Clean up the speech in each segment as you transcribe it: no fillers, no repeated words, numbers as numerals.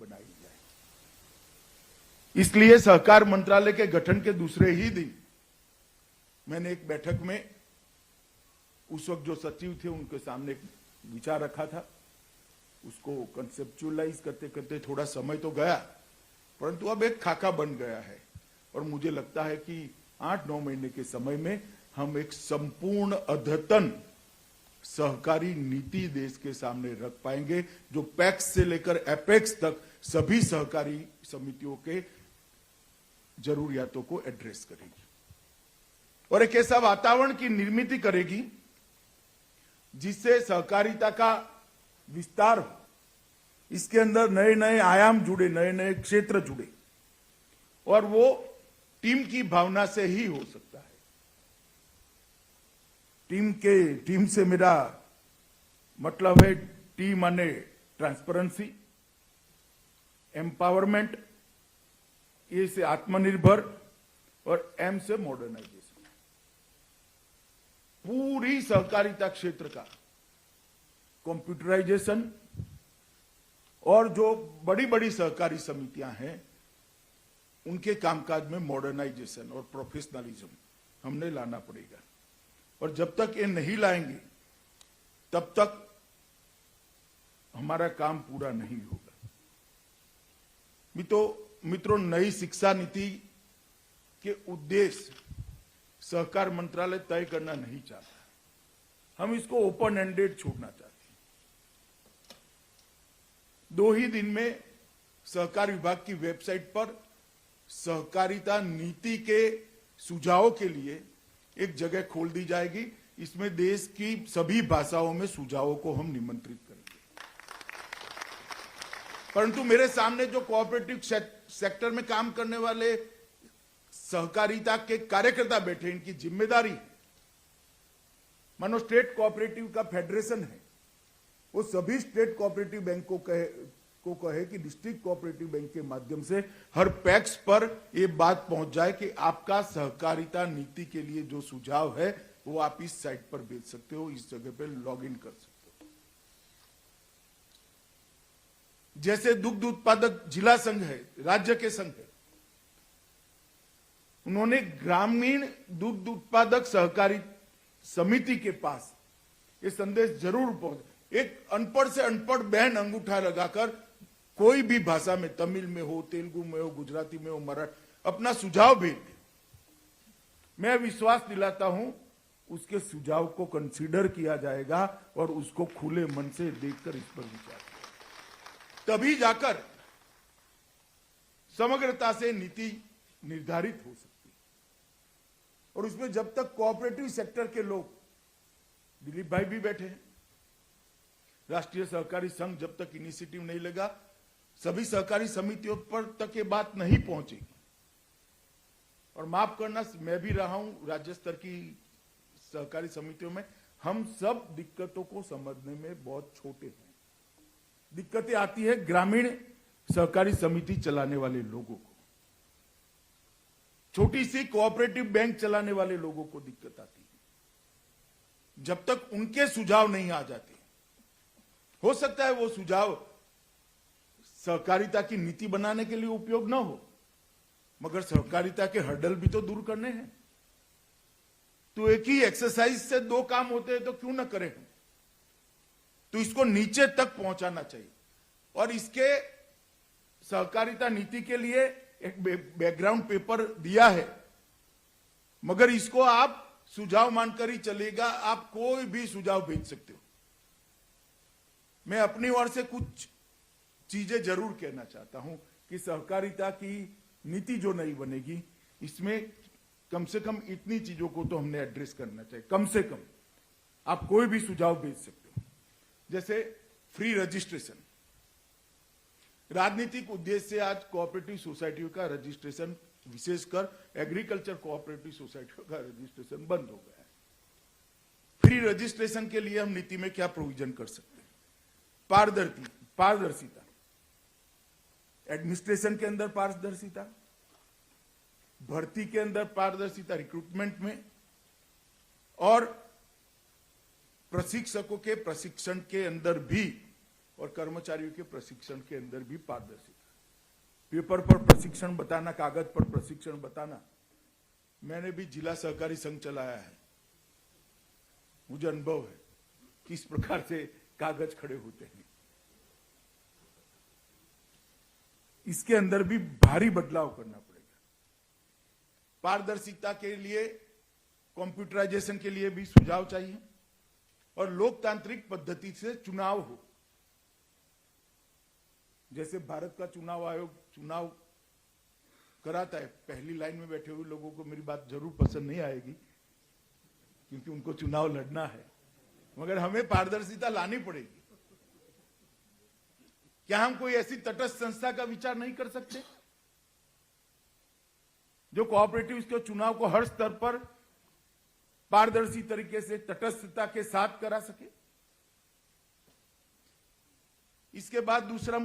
बनाई जाए। इसलिए सहकार मंत्रालय के गठन के दूसरे ही दिन मैंने एक बैठक में उस वक्त जो सचिव थे उनके सामने एक विचार रखा था। उसको कंसेप्चुअलाइज करते करते थोड़ा समय तो गया, परंतु अब एक खाका बन गया है और मुझे लगता है कि 8-9 महीने के समय में हम एक संपूर्ण अद्यतन सहकारी नीति देश के सामने रख पाएंगे, जो पैक्स से लेकर एपेक्स तक सभी सहकारी समितियों के जरूरियातों को एड्रेस करेगी और एक ऐसा वातावरण की निर्मित करेगी जिससे सहकारिता का विस्तार हो, इसके अंदर नए नए आयाम जुड़े, नए नए क्षेत्र जुड़े और वो टीम की भावना से ही हो सकता है। टीम से मेरा मतलब है टी माने ट्रांसपेरेंसी, एम्पावरमेंट, ए से आत्मनिर्भर और एम से मॉडर्नाइजेशन। पूरी सहकारिता क्षेत्र का कंप्यूटराइजेशन और जो बड़ी बड़ी सहकारी समितियां हैं उनके कामकाज में मॉडर्नाइजेशन और प्रोफेशनलिज्म हमने लाना पड़ेगा और जब तक ये नहीं लाएंगे तब तक हमारा काम पूरा नहीं होगा। मित्रों, नई शिक्षा नीति के उद्देश्य सहकार मंत्रालय तय करना नहीं चाहता, हम इसको ओपन एंडेड छोड़ना चाहते हैं। 2 ही दिन में सहकार विभाग की वेबसाइट पर सहकारिता नीति के सुझावों के लिए एक जगह खोल दी जाएगी। इसमें देश की सभी भाषाओं में सुझावों को हम निमंत्रित करेंगे। परंतु मेरे सामने जो कोऑपरेटिव सेक्टर में काम करने वाले सहकारिता के कार्यकर्ता बैठे, इनकी जिम्मेदारी, मानो स्टेट कोऑपरेटिव का फेडरेशन है, वो सभी स्टेट कोऑपरेटिव बैंक को कहे कि डिस्ट्रिक्ट कोऑपरेटिव बैंक के माध्यम से हर पैक्स पर ये बात पहुंच जाए कि आपका सहकारिता नीति के लिए जो सुझाव है वो आप इस साइट पर भेज सकते हो, इस जगह पे लॉग इन कर सकते हो। जैसे दुग्ध उत्पादक जिला संघ है, राज्य के संघ है, उन्होंने ग्रामीण दुग्ध उत्पादक सहकारी समिति के पास ये संदेश जरूर पहुंच, एक अनपढ़ से अनपढ़ बहन अंगूठा लगाकर कोई भी भाषा में, तमिल में हो, तेलुगु में हो, गुजराती में हो, मराठी, अपना सुझाव भेज दे। मैं विश्वास दिलाता हूं उसके सुझाव को कंसीडर किया जाएगा और उसको खुले मन से देखकर इस पर विचार किया, तभी जाकर समग्रता से नीति निर्धारित हो सकती है। और उसमें जब तक कोऑपरेटिव सेक्टर के लोग, दिलीप भाई भी बैठे हैं, राष्ट्रीय सहकारी संघ जब तक इनिशिएटिव नहीं लेगा, सभी सहकारी समितियों पर तक ये बात नहीं पहुंचेगी। और माफ करना, मैं भी रहा हूं राज्य स्तर की सहकारी समितियों में, हम सब दिक्कतों को समझने में बहुत छोटे हैं। दिक्कतें आती है ग्रामीण सहकारी समिति चलाने वाले लोगों को, छोटी सी कोऑपरेटिव बैंक चलाने वाले लोगों को दिक्कत आती है। जब तक उनके सुझाव नहीं आ जाते, हो सकता है वो सुझाव सहकारिता की नीति बनाने के लिए उपयोग ना हो, मगर सहकारिता के हर्डल भी तो दूर करने हैं। तो एक ही एक्सरसाइज से 2 काम होते हैं, तो क्यों ना करें हम? तो इसको नीचे तक पहुंचाना चाहिए और इसके सहकारिता नीति के लिए एक बैकग्राउंड पेपर दिया है, मगर इसको आप सुझाव मानकर ही चलेगा, आप कोई भी सुझाव भेज सकते हो। मैं अपनी ओर से कुछ चीजें जरूर कहना चाहता हूं कि सहकारिता की नीति जो नई बनेगी, इसमें कम से कम इतनी चीजों को तो हमने एड्रेस करना चाहिए। कम से कम आप कोई भी सुझाव भेज सकते हो, जैसे फ्री रजिस्ट्रेशन। राजनीतिक उद्देश्य से आज कोऑपरेटिव सोसाइटियों का रजिस्ट्रेशन, विशेषकर एग्रीकल्चर कोऑपरेटिव सोसाइटियों का रजिस्ट्रेशन बंद हो गया है। फ्री रजिस्ट्रेशन के लिए हम नीति में क्या प्रोविजन कर सकते हैं? पारदर्शिता, एडमिनिस्ट्रेशन के अंदर पारदर्शिता, भर्ती के अंदर पारदर्शिता, रिक्रूटमेंट में, और प्रशिक्षकों के प्रशिक्षण के अंदर भी और कर्मचारियों के प्रशिक्षण के अंदर भी पारदर्शिता। पेपर पर प्रशिक्षण बताना, कागज पर प्रशिक्षण बताना, मैंने भी जिला सहकारी संघ चलाया है, मुझे अनुभव है किस प्रकार से कागज खड़े होते हैं। इसके अंदर भी भारी बदलाव करना पड़ेगा। पारदर्शिता के लिए, कंप्यूटराइजेशन के लिए भी सुझाव चाहिए और लोकतांत्रिक पद्धति से चुनाव हो। जैसे भारत का चुनाव आयोग चुनाव कराता है, पहली लाइन में बैठे हुए लोगों को मेरी बात जरूर पसंद नहीं आएगी क्योंकि उनको चुनाव लड़ना है, मगर हमें पारदर्शिता लानी पड़ेगी। क्या हम कोई ऐसी तटस्थ संस्था का विचार नहीं कर सकते जो कोऑपरेटिव के चुनाव को हर स्तर पर पारदर्शी तरीके से तटस्थता के साथ करा सके? इसके बाद तीसरा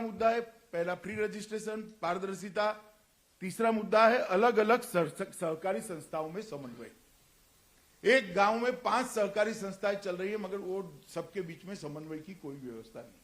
मुद्दा है, पहला फ्री रजिस्ट्रेशन, पारदर्शिता। तीसरा मुद्दा है अलग अलग सहकारी संस्थाओं में समन्वय। एक गांव में 5 सहकारी संस्थाएं चल रही है, मगर वो सबके बीच में समन्वय की कोई व्यवस्था नहीं।